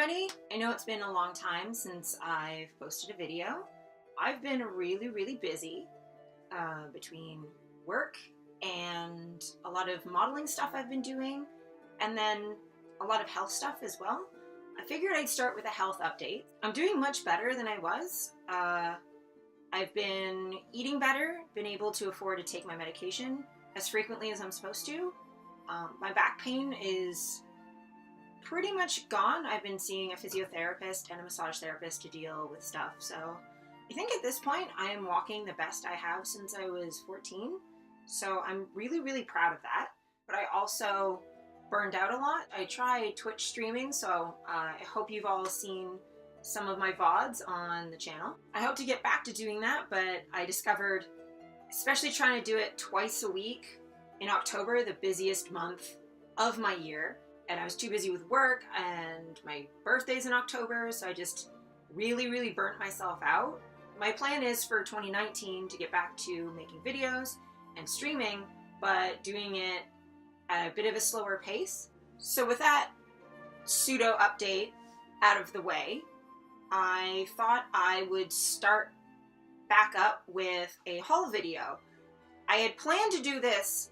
everybody. I know it's been a long time since I've posted a video. I've been really busy between work and a lot of modeling stuff I've been doing, and then a lot of health stuff as well. I figured I'd start with a health update. I'm doing much better than I was. I've been eating better, been able to afford to take my medication as frequently as I'm supposed to. My back pain is pretty much gone. I've been seeing a physiotherapist and a massage therapist to deal with stuff. So I think at this point I am walking the best I have since I was 14. So I'm really proud of that. But I also burned out a lot. I tried Twitch streaming, so I hope you've all seen some of my VODs on the channel. I hope to get back to doing that, but I discovered, especially trying to do it twice a week in October, the busiest month of my year, and I was too busy with work, and my birthday's in October, so I just really burnt myself out. My plan is for 2019 to get back to making videos and streaming, but doing it at a bit of a slower pace. So with that pseudo update out of the way, I thought I would start back up with a haul video. I had planned to do this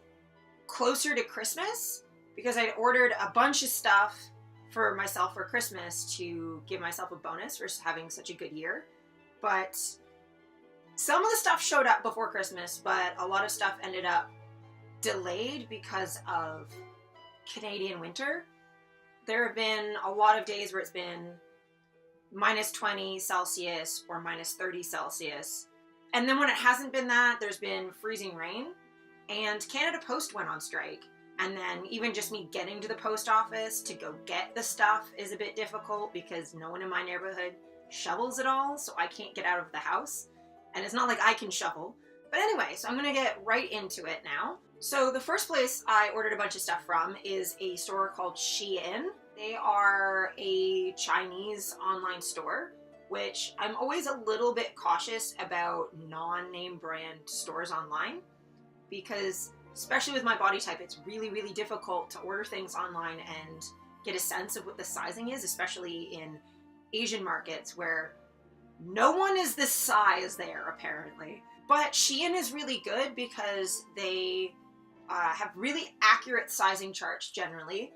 closer to Christmas because I'd ordered a bunch of stuff for myself for Christmas to give myself a bonus for having such a good year. But some of the stuff showed up before Christmas, but a lot of stuff ended up delayed because of Canadian winter. There have been a lot of days where it's been minus 20 Celsius or minus 30 Celsius. And then when it hasn't been that, there's been freezing rain. And Canada Post went on strike. And then even just me getting to the post office to go get the stuff is a bit difficult because no one in my neighborhood shovels at all, so I can't get out of the house. And it's not like I can shovel. But anyway, so I'm gonna get right into it now. So the first place I ordered a bunch of stuff from is a store called Shein. They are a Chinese online store, which I'm always a little bit cautious about non-name brand stores online because especially with my body type, it's really difficult to order things online and get a sense of what the sizing is, especially in Asian markets where no one is this size there apparently. But Shein is really good because they have really accurate sizing charts generally,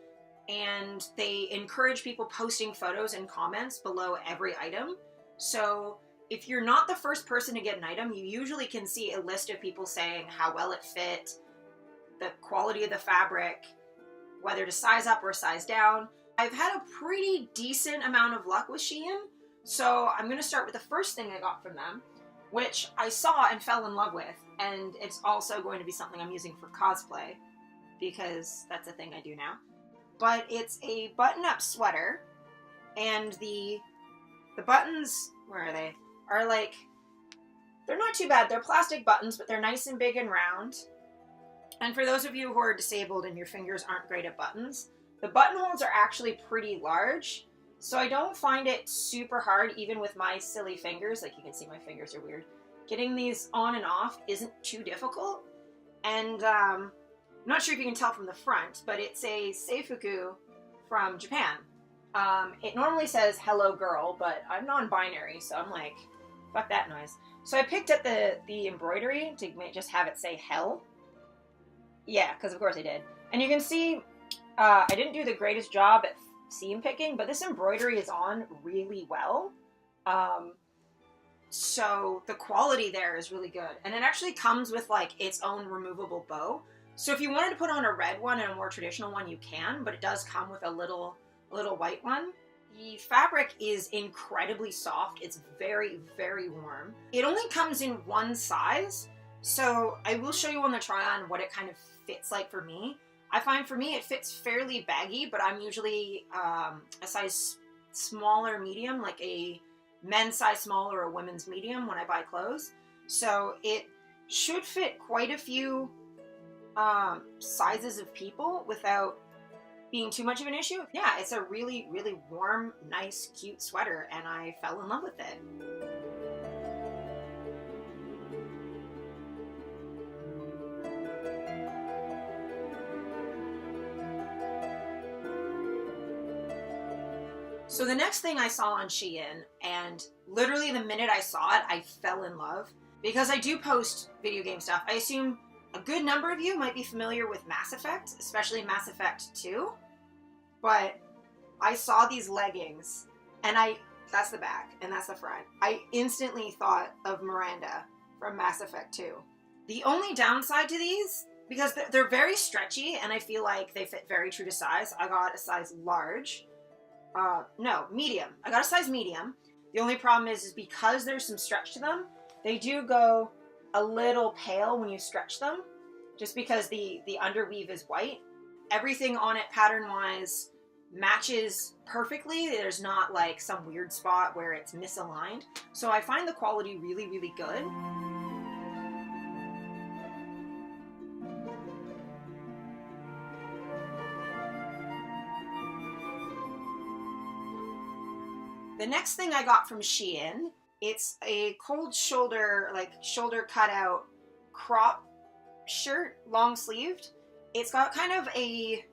and they encourage people posting photos and comments below every item. So if you're not the first person to get an item, you usually can see a list of people saying how well it fit, the quality of the fabric, whether to size up or size down. I've had a pretty decent amount of luck with Shein, so I'm going to start with the first thing I got from them, which I saw and fell in love with, and it's also going to be something I'm using for cosplay, because that's a thing I do now. But it's a button-up sweater, and the buttons, where are they? Are like, they're not too bad. They're plastic buttons, but they're nice and big and round. And for those of you who are disabled and your fingers aren't great at buttons, the buttonholes are actually pretty large, so I don't find it super hard, even with my silly fingers. Like, you can see my fingers are weird. Getting these on and off isn't too difficult. And I'm not sure if you can tell from the front, but it's a seifuku from Japan. It normally says hello girl, but I'm non-binary, so I'm like, fuck that noise. So I picked up the embroidery to just have it say hell. Yeah, because of course I did. And you can see I didn't do the greatest job at seam picking, but this embroidery is on really well. So the quality there is really good. And it actually comes with like its own removable bow. So if you wanted to put on a red one and a more traditional one, you can, but it does come with a little white one. The fabric is incredibly soft. It's very warm. It only comes in one size. So I will show you on the try-on what it kind of fits like for me. I find for me it fits fairly baggy, but I'm usually a size smaller medium, like a men's size small or a women's medium when I buy clothes. So it should fit quite a few sizes of people without being too much of an issue. Yeah, it's a really warm, nice, cute sweater, and I fell in love with it. So the next thing I saw on Shein, and literally the minute I saw it, I fell in love. Because I do post video game stuff, I assume a good number of you might be familiar with Mass Effect, especially Mass Effect 2. But I saw these leggings, and that's the back, and that's the front. I instantly thought of Miranda from Mass Effect 2. The only downside to these, because they're very stretchy, and I feel like they fit very true to size, I got a size large. No, medium. I got a size medium. The only problem is because there's some stretch to them, they do go a little pale when you stretch them, just because the underweave is white. Everything on it pattern-wise matches perfectly. There's not like some weird spot where it's misaligned. So I find the quality really, really good. The next thing I got from Shein, it's a cold shoulder, like shoulder cutout crop shirt, long sleeved. It's got kind of a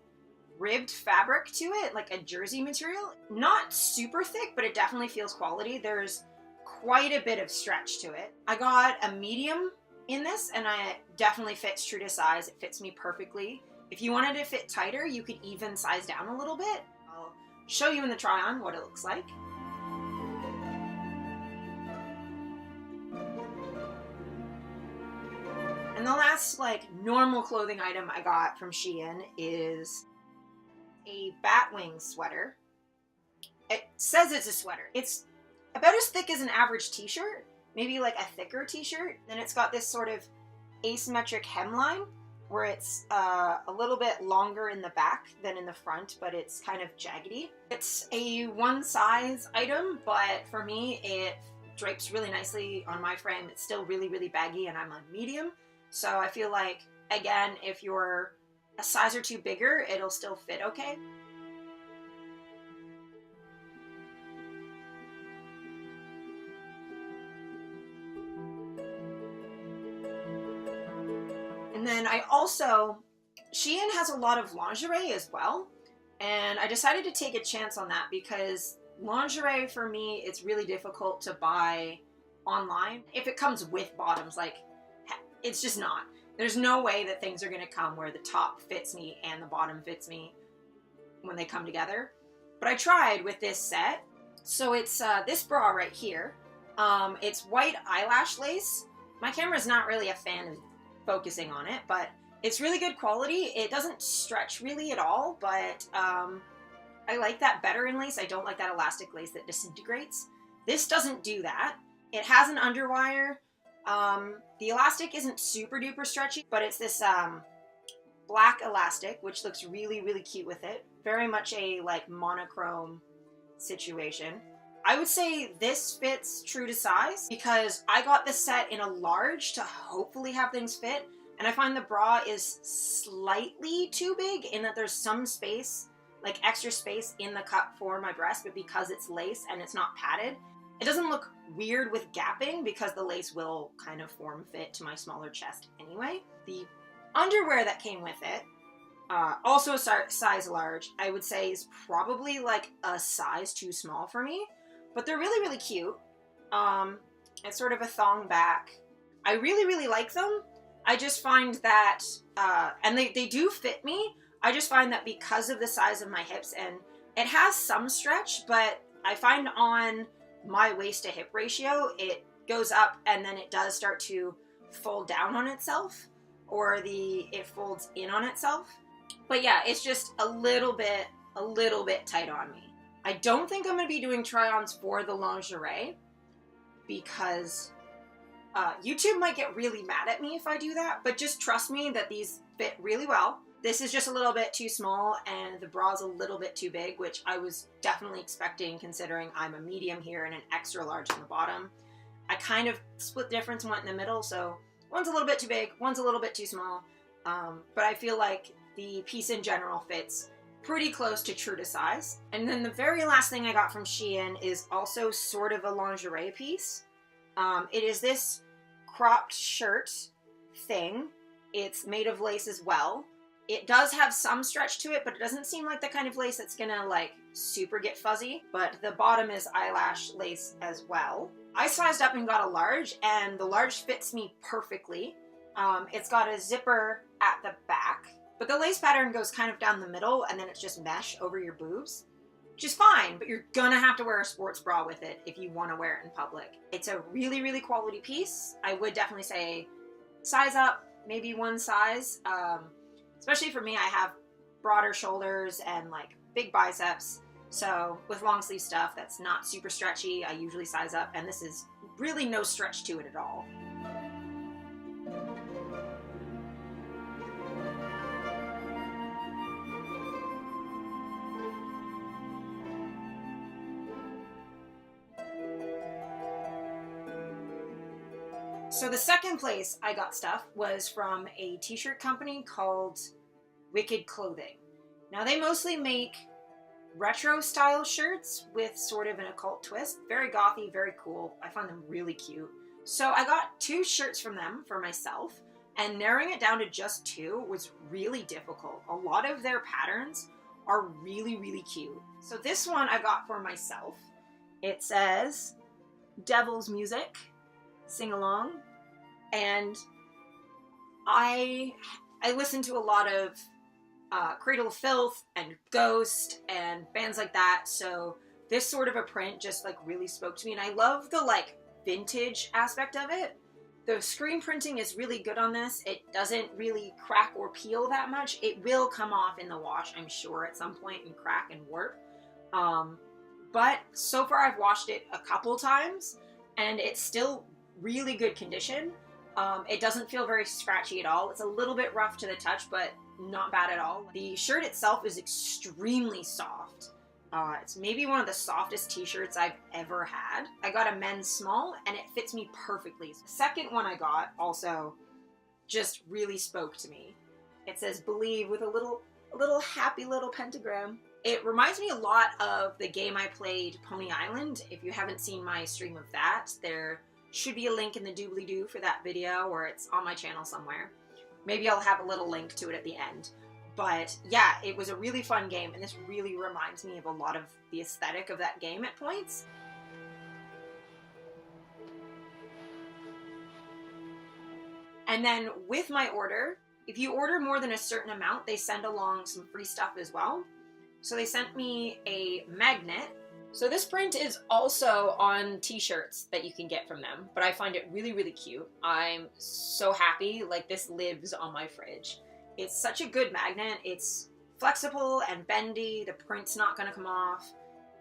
ribbed fabric to it, like a jersey material. Not super thick, but it definitely feels quality. There's quite a bit of stretch to it. I got a medium in this, and it definitely fits true to size. It fits me perfectly. If you wanted to fit tighter, you could even size down a little bit. I'll show you in the try-on what it looks like. And the last, like, normal clothing item I got from Shein is a Batwing Sweater. It says it's a sweater. It's about as thick as an average t-shirt, maybe like a thicker t-shirt. Then it's got this sort of asymmetric hemline where it's a little bit longer in the back than in the front, but it's kind of jaggedy. It's a one size item, but for me, it drapes really nicely on my frame. It's still really, really baggy, and I'm a medium. So I feel like, again, if you're a size or two bigger, it'll still fit okay. And then Shein has a lot of lingerie as well. And I decided to take a chance on that because lingerie, for me, it's really difficult to buy online. If it comes with bottoms, like, it's just not. There's no way that things are going to come where the top fits me and the bottom fits me when they come together. But I tried with this set. So it's this bra right here. It's white eyelash lace. My camera's not really a fan of focusing on it, but it's really good quality. It doesn't stretch really at all, but I like that better in lace. I don't like that elastic lace that disintegrates. This doesn't do that. It has an underwire. The elastic isn't super duper stretchy, but it's this black elastic, which looks really, really cute with it. Very much a like monochrome situation. I would say this fits true to size because I got this set in a large to hopefully have things fit, and I find the bra is slightly too big in that there's some space, like extra space in the cup for my breast, but because it's lace and it's not padded, it doesn't look weird with gapping because the lace will kind of form fit to my smaller chest anyway. The underwear that came with it, also a size large, I would say is probably like a size too small for me, but they're really, really cute. It's sort of a thong back. I really, really like them. I just find that, and they do fit me, I just find that because of the size of my hips, and it has some stretch, but I find on my waist to hip ratio, it goes up and then it does start to fold down on itself, or it folds in on itself. But yeah, it's just a little bit tight on me. I don't think I'm going to be doing try-ons for the lingerie because YouTube might get really mad at me if I do that, but just trust me that these fit really well. This is just a little bit too small, and the bra's a little bit too big, which I was definitely expecting considering I'm a medium here and an extra large on the bottom. I kind of split the difference and went in the middle, so one's a little bit too big, one's a little bit too small, but I feel like the piece in general fits pretty close to true to size. And then the very last thing I got from Shein is also sort of a lingerie piece. It is this cropped shirt thing. It's made of lace as well. It does have some stretch to it, but it doesn't seem like the kind of lace that's gonna like super get fuzzy. But the bottom is eyelash lace as well. I sized up and got a large, and the large fits me perfectly. It's got a zipper at the back, but the lace pattern goes kind of down the middle, and then it's just mesh over your boobs, which is fine, but you're gonna have to wear a sports bra with it if you want to wear it in public. It's a really, really quality piece. I would definitely say size up, maybe one size. Especially for me, I have broader shoulders and like big biceps. So with long sleeve stuff that's not super stretchy, I usually size up, and this is really no stretch to it at all. So the second place I got stuff was from a t-shirt company called Wicked Clothing. Now they mostly make retro style shirts with sort of an occult twist. Very gothy, very cool. I find them really cute. So I got 2 shirts from them for myself, and narrowing it down to just 2 was really difficult. A lot of their patterns are really, really cute. So this one I got for myself. It says Devil's Music, sing along. And I listen to a lot of Cradle of Filth and Ghost and bands like that, so this sort of a print just like really spoke to me, and I love the like vintage aspect of it. The screen printing is really good on this. It doesn't really crack or peel that much. It will come off in the wash, I'm sure, at some point and crack and warp. But so far I've washed it a couple times and it's still really good condition. It doesn't feel very scratchy at all. It's a little bit rough to the touch, but not bad at all. The shirt itself is extremely soft. It's maybe one of the softest t-shirts I've ever had. I got a men's small and it fits me perfectly. The second one I got also just really spoke to me. It says Believe with a little happy little pentagram. It reminds me a lot of the game I played, Pony Island. If you haven't seen my stream of that, there should be a link in the doobly-doo for that video, or it's on my channel somewhere. Maybe I'll have a little link to it at the end. But yeah, it was a really fun game, and this really reminds me of a lot of the aesthetic of that game at points. And then with my order, if you order more than a certain amount, they send along some free stuff as well. So they sent me a magnet. So this print is also on t-shirts that you can get from them, but I find it really, really cute. I'm so happy, like this lives on my fridge. It's such a good magnet. It's flexible and bendy. The print's not gonna come off.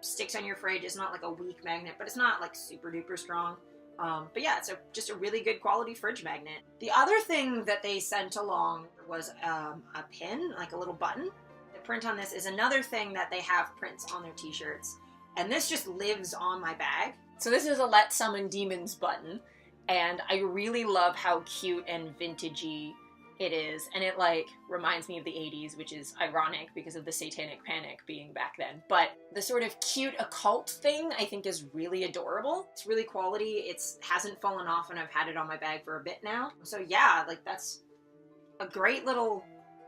Sticks on your fridge. It's not like a weak magnet, but it's not like super duper strong. But yeah, it's just a really good quality fridge magnet. The other thing that they sent along was a pin, like a little button. The print on this is another thing that they have prints on their t-shirts. And this just lives on my bag. So this is a Let Summon Demons button, and I really love how cute and vintagey it is. And it like reminds me of the 80s, which is ironic because of the Satanic Panic being back then. But the sort of cute occult thing I think is really adorable. It's really quality. It hasn't fallen off, and I've had it on my bag for a bit now. So yeah, like that's a great little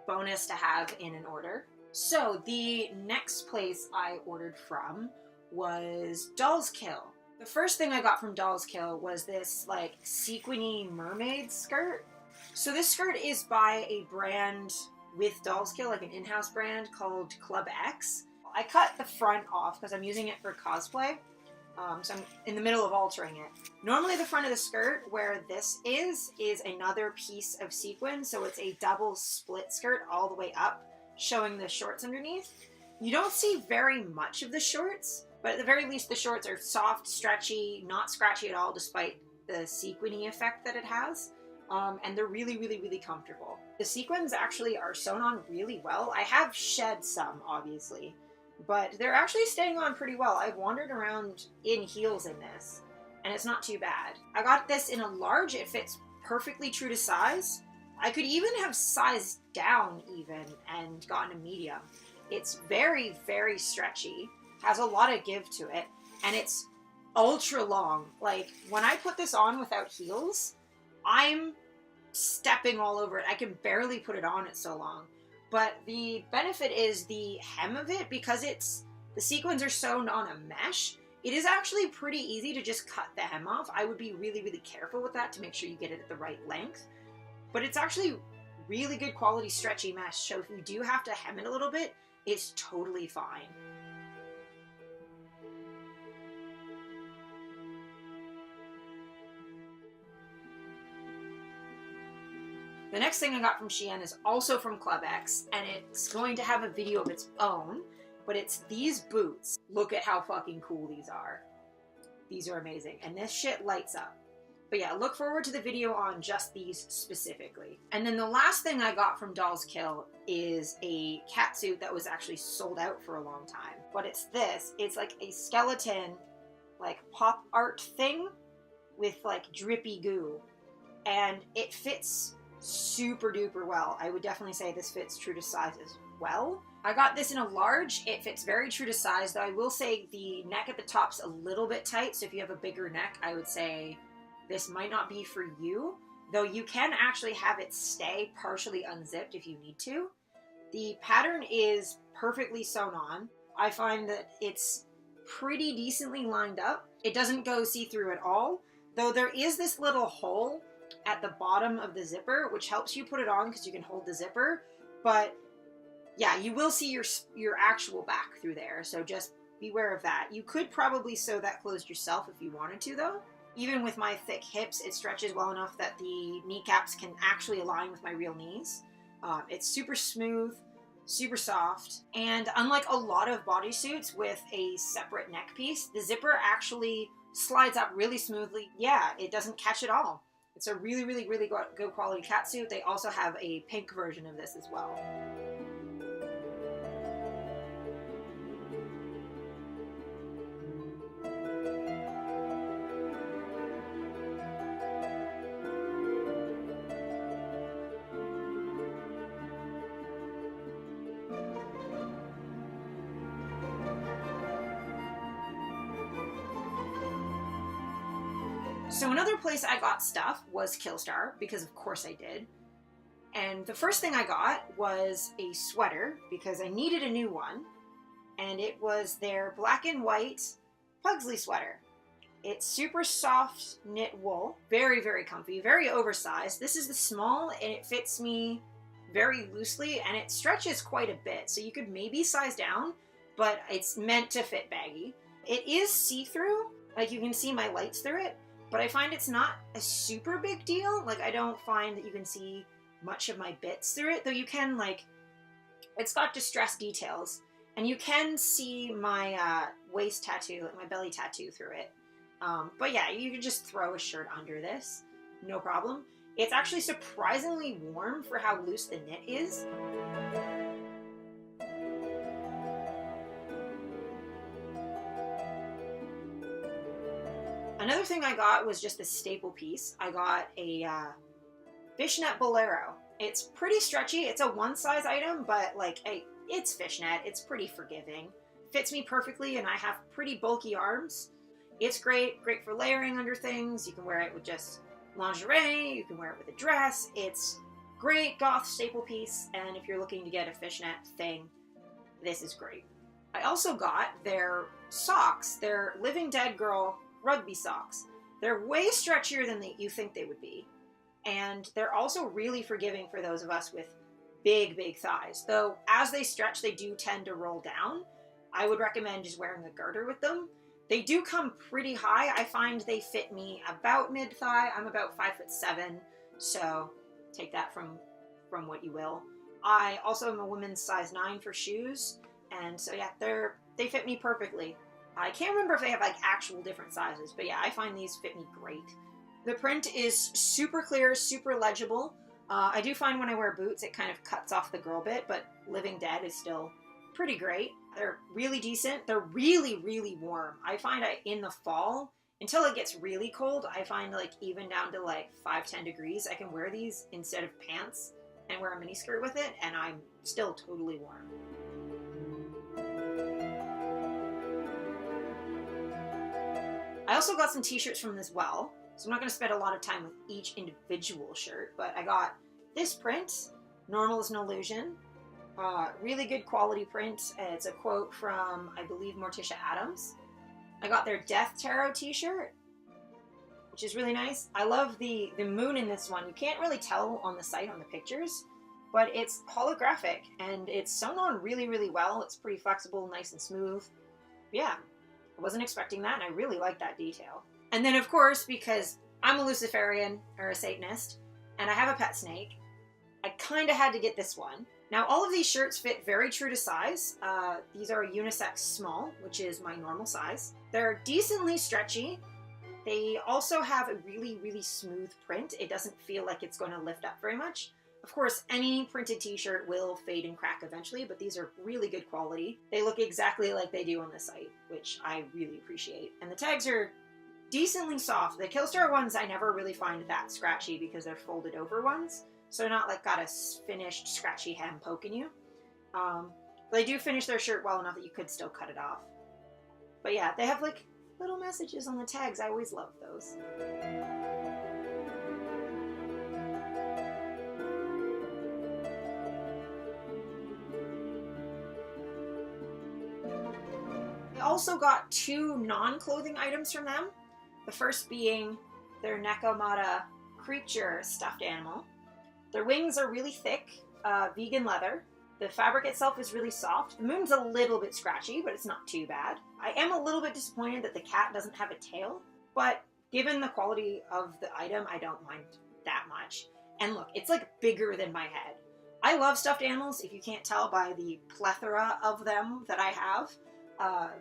bonus to have in an order. So the next place I ordered from was Doll's Kill. The first thing I got from Doll's Kill was this like sequiny mermaid skirt. So this skirt is by a brand with Doll's Kill, like an in-house brand called Club X. I cut the front off because I'm using it for cosplay. So I'm in the middle of altering it. Normally the front of the skirt, where this is another piece of sequin. So it's a double split skirt all the way up, showing the shorts underneath. You don't see very much of the shorts, but at the very least the shorts are soft, stretchy, not scratchy at all despite the sequiny effect that it has. And they're really, really, really comfortable. The sequins actually are sewn on really well. I have shed some, obviously, but they're actually staying on pretty well. I've wandered around in heels in this, and it's not too bad. I got this in a large. It fits perfectly true to size. I could even have sized down even and gotten a medium. It's very, very stretchy, has a lot of give to it, and it's ultra long. Like, when I put this on without heels, I'm stepping all over it. I can barely put it on, it's so long. But the benefit is the hem of it, because the sequins are sewn on a mesh, it is actually pretty easy to just cut the hem off. I would be really, really careful with that to make sure you get it at the right length. But it's actually really good quality stretchy mesh, so if you do have to hem it a little bit, it's totally fine. The next thing I got from Shein is also from Club X, and it's going to have a video of its own, but it's these boots. Look at how fucking cool these are. These are amazing, and this shit lights up. But yeah, look forward to the video on just these specifically. And then the last thing I got from Dolls Kill is a catsuit that was actually sold out for a long time. But it's this. It's like a skeleton, like pop art thing with like drippy goo. And it fits super duper well. I would definitely say this fits true to size as well. I got this in a large. It fits very true to size, though I will say the neck at the top's a little bit tight. So if you have a bigger neck, I would say this might not be for you, though you can actually have it stay partially unzipped if you need to. The pattern is perfectly sewn on. I find that it's pretty decently lined up. It doesn't go see-through at all, though there is this little hole at the bottom of the zipper, which helps you put it on because you can hold the zipper. But yeah, you will see your actual back through there, so just beware of that. You could probably sew that closed yourself if you wanted to, though. Even with my thick hips, it stretches well enough that the kneecaps can actually align with my real knees. It's super smooth, super soft, and unlike a lot of bodysuits with a separate neck piece, the zipper actually slides up really smoothly. Yeah, it doesn't catch at all. It's a really, really, really good quality catsuit. They also have a pink version of this as well. So another place I got stuff was Killstar, because of course I did. And the first thing I got was a sweater, because I needed a new one. And it was their black and white Pugsley Sweater. It's super soft knit wool, very, very comfy, very oversized. This is the small, and it fits me very loosely, and it stretches quite a bit. So you could maybe size down, but it's meant to fit baggy. It is see-through, like you can see my lights through it. But I find it's not a super big deal. Like, I don't find that you can see much of my bits through it. Though you can, like, it's got distressed details. And you can see my waist tattoo, like my belly tattoo through it. But yeah, you can just throw a shirt under this. No problem. It's actually surprisingly warm for how loose the knit is. Another thing I got was just a staple piece. I got a Fishnet Bolero. It's pretty stretchy. It's a one-size item, but like it's fishnet. It's pretty forgiving. Fits me perfectly, and I have pretty bulky arms. It's great for layering under things. You can wear it with just lingerie. You can wear it with a dress. It's great goth staple piece, and if you're looking to get a fishnet thing, this is great. I also got their socks. They're Living Dead Girl rugby socks. They're way stretchier than you think they would be. And they're also really forgiving for those of us with big, big thighs. Though, as they stretch, they do tend to roll down. I would recommend just wearing a girder with them. They do come pretty high. I find they fit me about mid-thigh. I'm about 5'7", so take that from what you will. I also am a woman's size 9 for shoes, and so yeah, they fit me perfectly. I can't remember if they have like actual different sizes, but yeah, I find these fit me great. The print is super clear, super legible. I do find when I wear boots, it kind of cuts off the girl bit, but Living Dead is still pretty great. They're really decent. They're really, really warm. I find in the fall, until it gets really cold, I find like even down to like 5-10 degrees, I can wear these instead of pants and wear a miniskirt with it, and I'm still totally warm. I also got some t-shirts from them as well, so I'm not going to spend a lot of time with each individual shirt, but I got this print, Normal is an Illusion, Really good quality print. It's a quote from, I believe, Morticia Addams. I got their Death Tarot t-shirt, which is really nice. I love the moon in this one. You can't really tell on the site on the pictures, but it's holographic and it's sewn on really, really well. It's pretty flexible, nice and smooth. Yeah, I wasn't expecting that, and I really like that detail. And then, of course, because I'm a Luciferian, or a Satanist, and I have a pet snake, I kind of had to get this one. Now, all of these shirts fit very true to size. These are a unisex small, which is my normal size. They're decently stretchy. They also have a really, really smooth print. It doesn't feel like it's going to lift up very much. Of course, any printed t-shirt will fade and crack eventually, but these are really good quality. They look exactly like they do on the site, which I really appreciate. And the tags are decently soft. The Killstar ones I never really find that scratchy because they're folded over ones. So they're not like got a finished scratchy hem poking you. But they do finish their shirt well enough that you could still cut it off. But yeah, they have like little messages on the tags. I always love those. I also got 2 non-clothing items from them. The first being their Nekomata creature stuffed animal. Their wings are really thick, vegan leather. The fabric itself is really soft. The moon's a little bit scratchy, but it's not too bad. I am a little bit disappointed that the cat doesn't have a tail, but given the quality of the item, I don't mind that much. And look, it's like bigger than my head. I love stuffed animals, if you can't tell by the plethora of them that I have.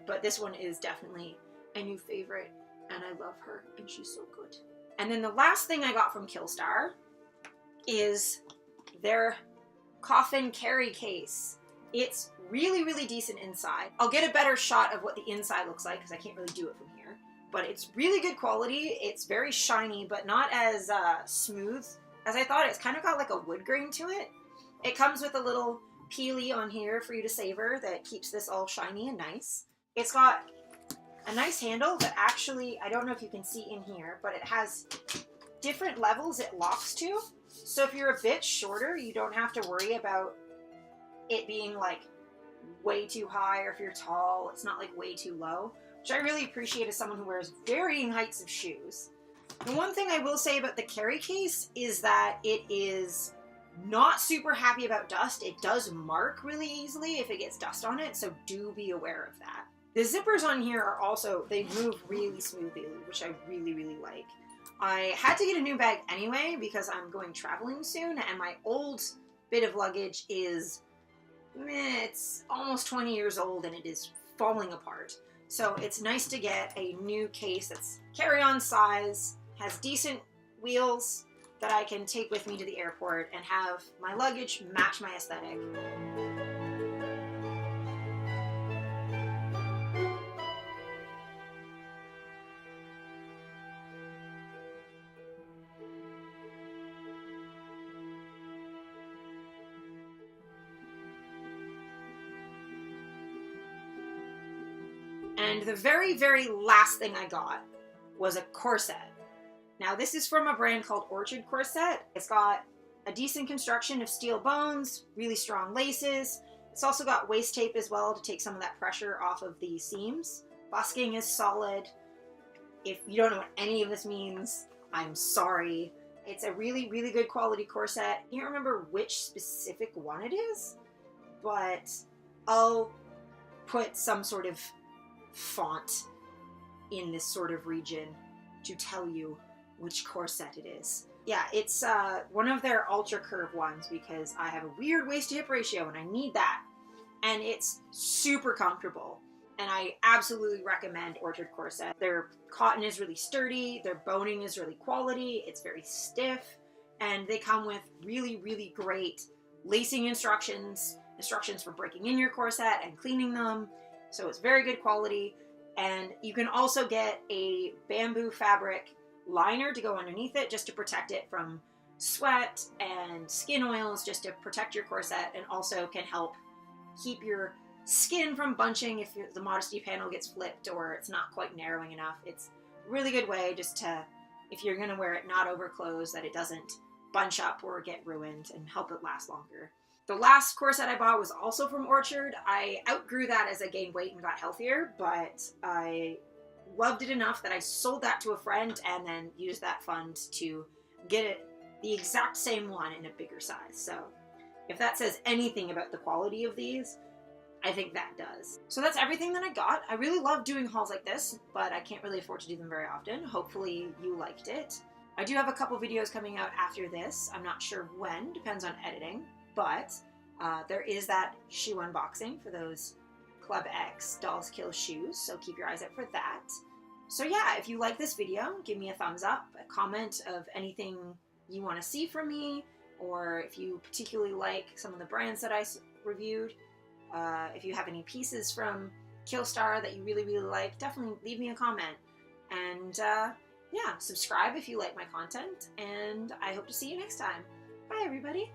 But this one is definitely a new favorite, and I love her, and she's so good. And then the last thing I got from Killstar is their coffin carry case. It's really, really decent inside. I'll get a better shot of what the inside looks like because I can't really do it from here. But it's really good quality. It's very shiny, but not as smooth as I thought. It's kind of got like a wood grain to it. It comes with a little peely on here for you to savor that keeps this all shiny and nice. It's got a nice handle that actually, I don't know if you can see in here, but it has different levels it locks to. So if you're a bit shorter, you don't have to worry about it being like way too high, or if you're tall, it's not like way too low, which I really appreciate as someone who wears varying heights of shoes. The one thing I will say about the carry case is that it is not super happy about dust. It does mark really easily if it gets dust on it, so do be aware of that. The zippers on here are also, they move really smoothly, which I really, really like. I had to get a new bag anyway because I'm going traveling soon, and my old bit of luggage is, it's almost 20 years old and it is falling apart. So it's nice to get a new case that's carry-on size, has decent wheels that I can take with me to the airport and have my luggage match my aesthetic. And the very, very last thing I got was a corset. Now this is from a brand called Orchard Corset. It's got a decent construction of steel bones, really strong laces. It's also got waist tape as well to take some of that pressure off of the seams. Busking is solid. If you don't know what any of this means, I'm sorry. It's a really, really good quality corset. I can't remember which specific one it is, but I'll put some sort of font in this sort of region to tell you which corset it is. Yeah, it's one of their ultra curve ones because I have a weird waist to hip ratio and I need that. And it's super comfortable. And I absolutely recommend Orchard Corset. Their cotton is really sturdy, their boning is really quality, it's very stiff, and they come with really, really great lacing instructions for breaking in your corset and cleaning them. So it's very good quality. And you can also get a bamboo fabric liner to go underneath it just to protect it from sweat and skin oils, just to protect your corset, and also can help keep your skin from bunching if the modesty panel gets flipped or it's not quite narrowing enough. It's a really good way just to, if you're going to wear it not over clothes, that it doesn't bunch up or get ruined, and help it last longer. The last corset I bought was also from Orchard. I outgrew that as I gained weight and got healthier, but I loved it enough that I sold that to a friend and then used that fund to get it the exact same one in a bigger size. So if that says anything about the quality of these, I think that does. So that's everything that I got. I really love doing hauls like this, but I can't really afford to do them very often. Hopefully you liked it. I do have a couple videos coming out after this. I'm not sure when, depends on editing, but there is that shoe unboxing for those Club X Dolls Kill shoes, so keep your eyes out for that. So yeah, if you like this video, give me a thumbs up, a comment of anything you want to see from me, or if you particularly like some of the brands that I reviewed. If you have any pieces from Killstar that you really, really like, definitely leave me a comment. And yeah, subscribe if you like my content, and I hope to see you next time. Bye, everybody.